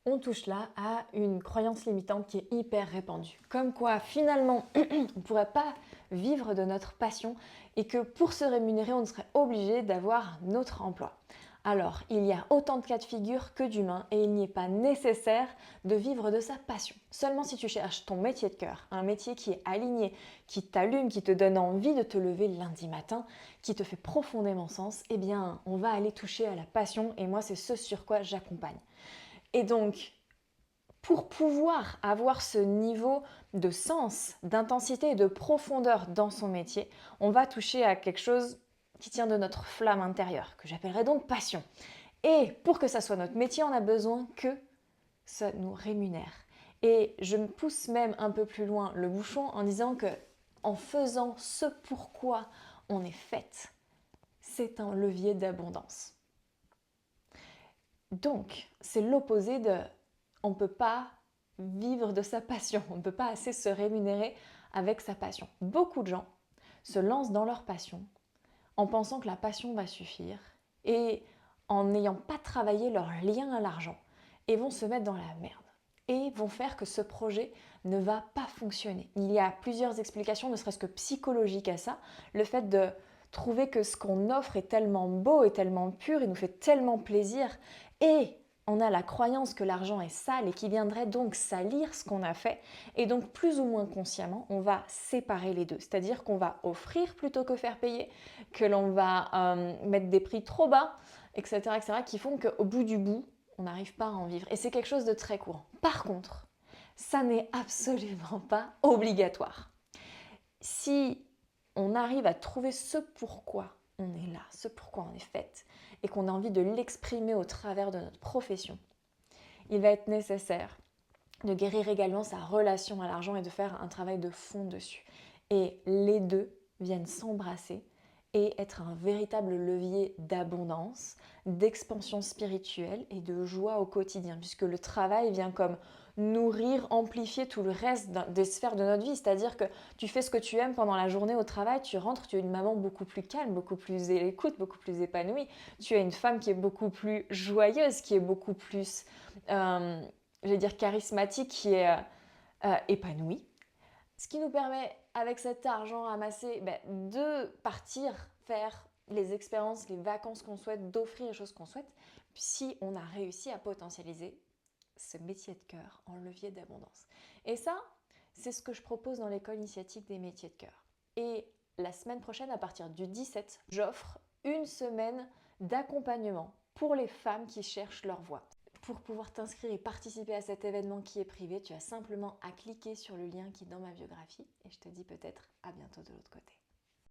On touche là à une croyance limitante qui est hyper répandue. Comme quoi, finalement, on ne pourrait pas vivre de notre passion et que pour se rémunérer, on serait obligé d'avoir notre emploi. Alors, il y a autant de cas de figure que d'humains et il n'y est pas nécessaire de vivre de sa passion. Seulement si tu cherches ton métier de cœur, un métier qui est aligné, qui t'allume, qui te donne envie de te lever lundi matin, qui te fait profondément sens, eh bien, on va aller toucher à la passion et moi, c'est ce sur quoi j'accompagne. Et donc, pour pouvoir avoir ce niveau de sens, d'intensité et de profondeur dans son métier, on va toucher à quelque chose qui tient de notre flamme intérieure, que j'appellerais donc passion. Et pour que ça soit notre métier, on a besoin que ça nous rémunère. Et je me pousse même un peu plus loin le bouchon en disant que en faisant ce pourquoi on est faite, c'est un levier d'abondance. Donc, c'est l'opposé de on ne peut pas vivre de sa passion, on ne peut pas assez se rémunérer avec sa passion. Beaucoup de gens se lancent dans leur passion en pensant que la passion va suffire et en n'ayant pas travaillé leur lien à l'argent et vont se mettre dans la merde et vont faire que ce projet ne va pas fonctionner. Il y a plusieurs explications, ne serait-ce que psychologiques à ça. Le fait de trouver que ce qu'on offre est tellement beau et tellement pur, il nous fait tellement plaisir et on a la croyance que l'argent est sale et qu'il viendrait donc salir ce qu'on a fait. Et donc plus ou moins consciemment, on va séparer les deux. C'est-à-dire qu'on va offrir plutôt que faire payer, que l'on va mettre des prix trop bas, etc. qui font qu'au bout du bout, on n'arrive pas à en vivre. Et c'est quelque chose de très courant. Par contre, ça n'est absolument pas obligatoire. Si on arrive à trouver ce pourquoi on est là, ce pourquoi on est faite, et qu'on a envie de l'exprimer au travers de notre profession, il va être nécessaire de guérir également sa relation à l'argent et de faire un travail de fond dessus. Et les deux viennent s'embrasser et être un véritable levier d'abondance, d'expansion spirituelle et de joie au quotidien, puisque le travail vient comme nourrir, amplifier tout le reste des sphères de notre vie. C'est-à-dire que tu fais ce que tu aimes pendant la journée au travail, tu rentres, tu es une maman beaucoup plus calme, beaucoup plus écoute, beaucoup plus épanouie. Tu es une femme qui est beaucoup plus joyeuse, qui est beaucoup plus, je vais dire, charismatique, qui est épanouie. Ce qui nous permet, avec cet argent amassé, de partir faire les expériences, les vacances qu'on souhaite, d'offrir les choses qu'on souhaite, si on a réussi à potentialiser ce métier de cœur en levier d'abondance. Et ça, c'est ce que je propose dans l'école initiatique des métiers de cœur. Et la semaine prochaine, à partir du 17, j'offre une semaine d'accompagnement pour les femmes qui cherchent leur voie. Pour pouvoir t'inscrire et participer à cet événement qui est privé, tu as simplement à cliquer sur le lien qui est dans ma biographie et je te dis peut-être à bientôt de l'autre côté.